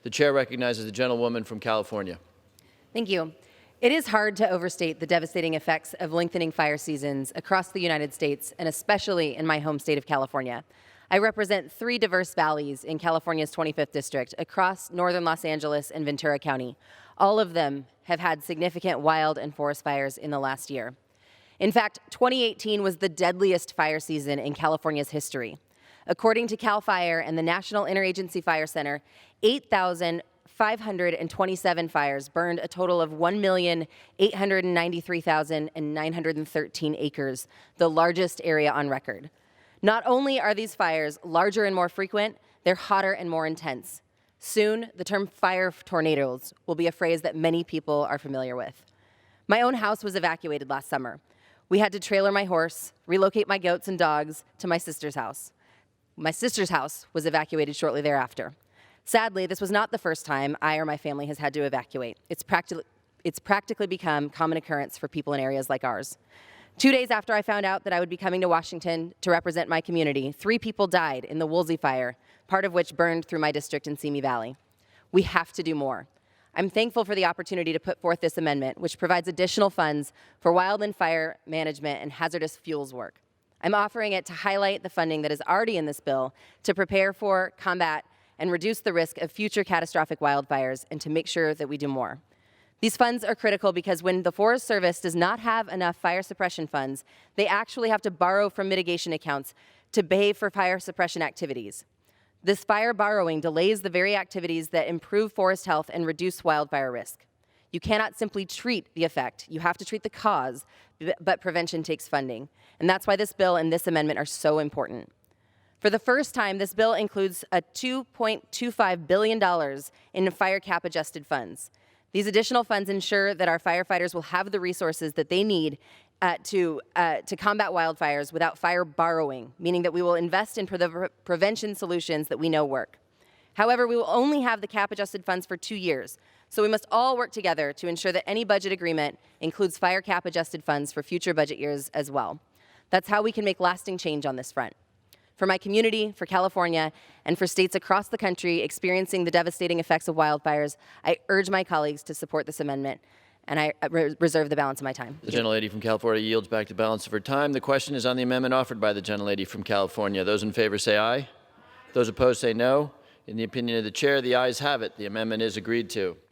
The chair recognizes the gentlewoman from California. Thank you. It is hard to overstate the devastating effects of lengthening fire seasons across the United States, and especially in my home state of California. I represent 3 diverse valleys in California's 25th district across northern Los Angeles and Ventura County. All of them have had significant wild and forest fires in the last year. In fact, 2018 was the deadliest fire season in California's history. According to CAL FIRE and the National Interagency Fire Center, 8,527 fires burned a total of 1,893,913 acres, the largest area on record. Not only are these fires larger and more frequent, they're hotter and more intense. Soon, the term fire tornadoes will be a phrase that many people are familiar with. My own house was evacuated last summer. We had to trailer my horse, relocate my goats and dogs to my sister's house. My sister's house was evacuated shortly thereafter. Sadly, this was not the first time I or my family has had to evacuate. It's practically become common occurrence for people in areas like ours. 2 days after I found out that I would be coming to Washington to represent my community, 3 people died in the Woolsey fire, part of which burned through my district in Simi Valley. We have to do more. I'm thankful for the opportunity to put forth this amendment, which provides additional funds for wildland fire management and hazardous fuels work. I'm offering it to highlight the funding that is already in this bill to prepare for, combat, and reduce the risk of future catastrophic wildfires, and to make sure that we do more. These funds are critical because when the Forest Service does not have enough fire suppression funds, they actually have to borrow from mitigation accounts to pay for fire suppression activities. This fire borrowing delays the very activities that improve forest health and reduce wildfire risk. You cannot simply treat the effect. You have to treat the cause, but prevention takes funding. And that's why this bill and this amendment are so important. For the first time, this bill includes a $2.25 billion in fire cap adjusted funds. These additional funds ensure that our firefighters will have the resources that they need to combat wildfires without fire borrowing, meaning that we will invest in prevention solutions that we know work. However, we will only have the cap-adjusted funds for 2 years, so we must all work together to ensure that any budget agreement includes fire cap-adjusted funds for future budget years as well. That's how we can make lasting change on this front. For my community, for California, and for states across the country experiencing the devastating effects of wildfires, I urge my colleagues to support this amendment, and I reserve the balance of my time. The gentlelady from California yields back the balance of her time. The question is on the amendment offered by the gentlelady from California. Those in favor say aye. Those opposed say no. In the opinion of the chair, the ayes have it. The amendment is agreed to.